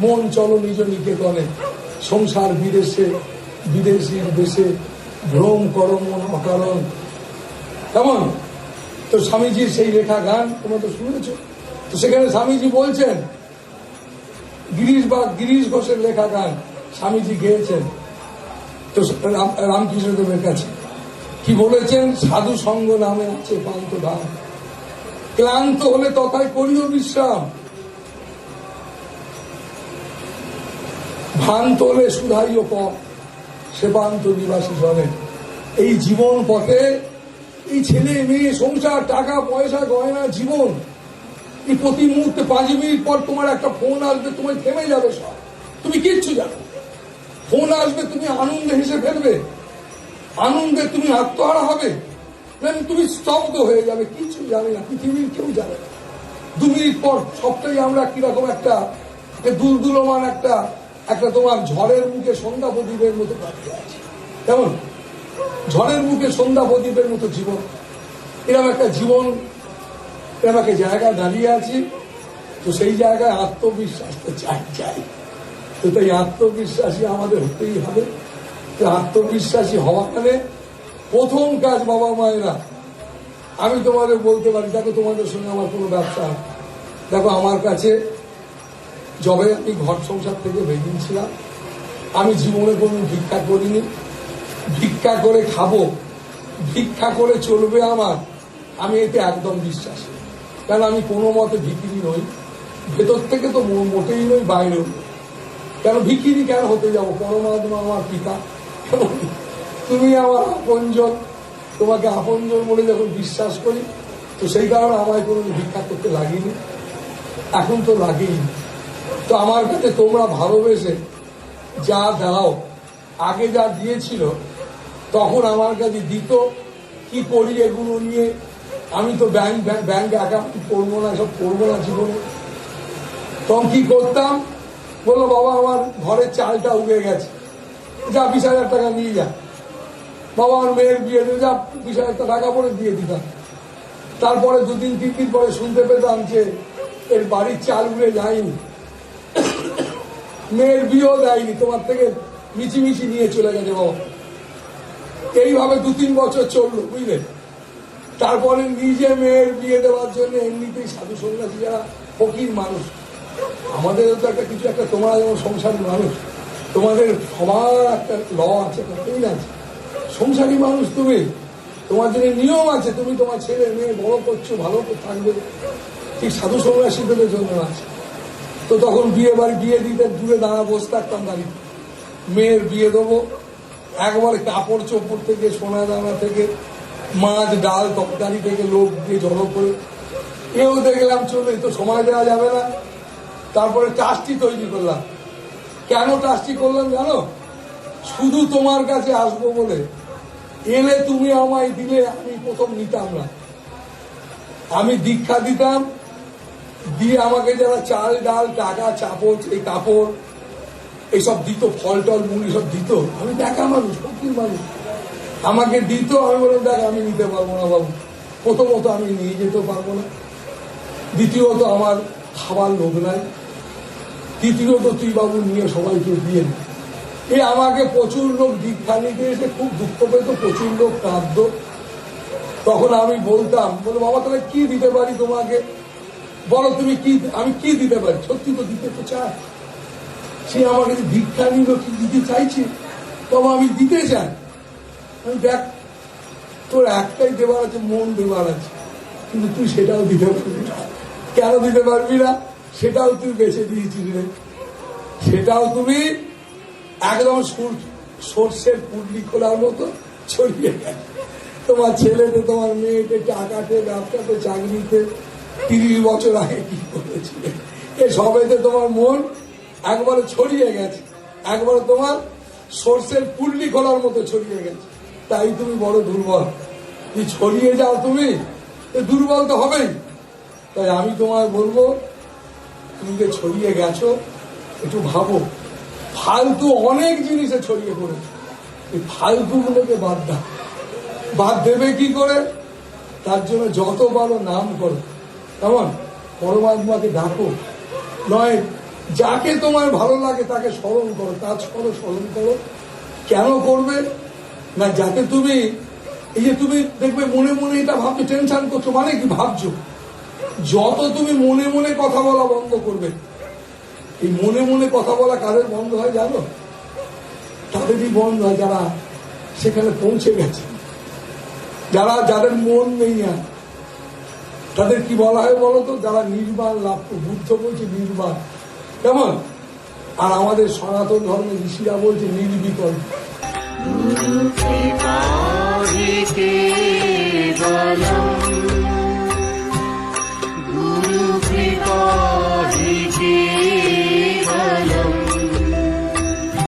মন চলো নিজ নিকেতনে, সংসার বিদেশে বিদেশির দেশে, ভ্রম করো মন অকারণ। কেমন? তো স্বামীজির সেই লেখা গান তোমরা তো শুনেছ। তো সেখানে স্বামীজি বলছেন, গিরিশ ঘোষের লেখা গান স্বামীজি গেয়েছেন তো রামকৃষ্ণদেবের কাছে। কি বলেছেন? সাধু সঙ্গ নামে আছে পান্ত ধাম, ক্লান্ত হলে তথায় করিও বিশ্রাম, ভ্রান্ত হলে সুধাইও পথ, সেবান্ত নিবাসী জনে। এই জীবন পথে এই ছেলে মেয়ে সংসার টাকা পয়সা গয়না জীবন, এই প্রতি মুহূর্তে 5 মিনিট পর তোমার একটা ফোন আসবে, তোমার থেমে যাবে সব, তুমি কিচ্ছু জানো। ফোন আসবে, তুমি আনন্দে হেসে ফেলবে, আনন্দে তুমি আত্মহারা হবে, তুমি স্তব্ধ হয়ে যাবে, কিছু জানে না, পৃথিবীর কেউ জানে না। 2 মিনিট পর সবটাই আমরা কিরকম একটা দুলদুলমান একটা তোমার ঝড়ের মুখে সন্ধ্যা প্রদীপের মতো দাঁড়িয়ে আছে। কেমন? ঝড়ের মুখে সন্ধ্যা প্রদীপের মতো জীবন, এরকম একটা জীবন, এরকম একটা জায়গায় দাঁড়িয়ে আছি। তো সেই জায়গায় আত্মবিশ্বাস তো চাই। তো তাই আত্মবিশ্বাসী আমাদের হতেই হবে। আত্মবিশ্বাসী হওয়া মানে প্রথম কাজ, বাবা মায়েরা, আমি তোমাদের বলতে পারি, দেখো তোমাদের সঙ্গে আমার কোনো ব্যবসা, দেখো আমার কাছে যবে আমি ঘর সংসার থেকে বেরিয়েছিলাম, আমি জীবনে কোনো ভিক্ষা করিনি। ভিক্ষা করে খাবো, ভিক্ষা করে চলবে আমার, আমি এতে একদম বিশ্বাসী। কারণ আমি কোনো মতে ভিখিরি নই, ভেতর থেকে তো মোটেই নই, বাইরেও। কেন ভিখিরি কেন হতে যাবো? পরমাত্মা আমার পিতা, তুমি আমার আপনজন, তোমাকে আপনজন বলে যখন বিশ্বাস করি, তো সেই কারণে আমায় কোনো ভিক্ষা করতে লাগেনি, এখন তো লাগেই। তো আমার কাছে তোমরা ভালোবেসে যা দাও, আগে যা দিয়েছিল তখন আমার কাছে দিত, কি করি এগুলো নিয়ে? আমি তো ব্যাংক অ্যাকাউন্ট করবো না, সব করবো না জীবনে। তখন কি করতাম? বললো, বাবা আমার ঘরের চালটা উড়ে গেছে, যা 20,000 টাকা নিয়ে যা। বাবা আমার মেয়ের বিয়ে দিয়ে যা, 20,000 টাকা পরে দিয়ে দিতাম। তারপরে 2-3 দিন পরে শুনতে পেতাম যে এর বাড়ির চাল উড়ে যায়নি, মেয়ের বিয়েও দেয়নি, তোমার থেকে মিছিমিছি নিয়ে চলে গেছে বাবা। এইভাবে 2-3 বছর চললো, বুঝলে। তারপরে নিজে মেয়ের বিয়ে দেওয়ার জন্য এমনিতেই সাধু সন্ন্যাসী যারা ফকির মানুষ, আমাদের তো একটা কিছু একটা, তোমরা যেমন সংসারী মানুষ, তোমাদের সবার একটা ল আছে, একটা আইন আছে। সংসারী মানুষ তুমি, তোমার জন্য নিয়ম আছে, তুমি তোমার ছেলে মেয়ে বড় করছো, ভালো থাকবে, ঠিক সাধু সন্ন্যাসীদের জন্য আছে। তো তখন বিয়ে দিতে দূরে দাঁড়া বসে থাকতাম, দাঁড়িয়ে মেয়ের বিয়ে দেবো, একবারে কাপড় চোপড় থেকে, সোনা দানা থেকে, মাছ ডাল তরকারি থেকে লোক দিয়ে জড়ো করে, এও দেখলাম চলে, তো সময় দেওয়া যাবে না। তারপরে ট্রাস্টি তৈরি করলাম। কেন ট্রাস্টি করলাম জানো? শুধু তোমার কাছে আসবো বলে, এলে তুমি আমায় দিলে আমি প্রথম নিতাম না, আমি দীক্ষা দিতাম, দিয়ে আমাকে যারা চাল ডাল টাকা চাপড় এই কাপড় এইসব দিত, ফল টল মুড়ি সব দিত, আমি দেখা মানুষ, ফকির মানুষ, আমাকে দিত। আমি বললাম, দেখ আমি নিতে পারবো না বাবু, প্রথমত আমি নিয়ে যেতে পারবো না, দ্বিতীয়ত আমার খাবার লোক নাই, তৃতীয়ত তুই বাবু নিয়ে সবাইকে দিয়ে নি। আমাকে প্রচুর লোক দীক্ষা নিতে এসে খুব দুঃখ পেত, প্রচুর লোক কাঁদত। তখন আমি বলতাম, বলে বাবা তাহলে কি দিতে পারি তোমাকে, বলো তুমি কি, আমি কি দিতে পারি? সত্যি তো দিতে তো চাই। সে আমার কাছে দীক্ষা নিল, কি দিতে চাইছি, তবে আমি দিতে চাই। আমি দেখ, তোর একটাই দেবার আছে, মন দেবার আছে, কিন্তু তুই সেটাও দিতে পারবি না। কেন দিতে পারবি না? সেটাও তুই বেছে দিয়েছিস রে, সেটাও তুমি একদম সর্ষের পুডলি খোলার মতো ছড়িয়ে গেছে। তোমার ছেলেতে, তোমার মেয়েকে, টাকাতে, ব্যবসাতে, চাকরিতে 30 বছর আগে কি করেছিলে, সবেতে তোমার মন একবারে ছড়িয়ে গেছে, একবারে তোমার সর্ষের পুডলি খোলার মতো ছড়িয়ে গেছে। তাই তুমি বড় দুর্বল, তুই ছড়িয়ে যাও, তুমি দুর্বল তো হবেই। তাই আমি তোমায় বলবো, তুমি যে ছড়িয়ে গেছো, একটু ভাবো, ফালতু অনেক জিনিসে ছড়িয়ে পড়েছে, এই ফালতুগুলোকে বাদ দেবে কি করে? তার জন্য যত পারো নাম করো, কেমন? পরমাত্মাকে ডাকো, নয় যাকে তোমার ভালো লাগে তাকে স্মরণ করো, কাজ করো, স্মরণ করো। কেন করবে না? যাতে তুমি এই যে তুমি দেখবে মনে মনে এটা ভাবছো, টেনশন করছো, মানে কি ভাবছো, যত তুমি মনে মনে কথা বলা বন্ধ করবে, এই মনে মনে কথা বলা কাদের বন্ধ হয় জানো? তাদেরই বন্ধ হয় যারা সেখানে পৌঁছে গেছে, যাদের মন নেই আর। তাদের কি বলা হয় বলতো? যারা নির্বাণ লাভ করে। বুদ্ধ বলছে নির্বাণ, কেমন? আর আমাদের সনাতন ধর্মের ঋষিরা বলছে নির্বিকল্প।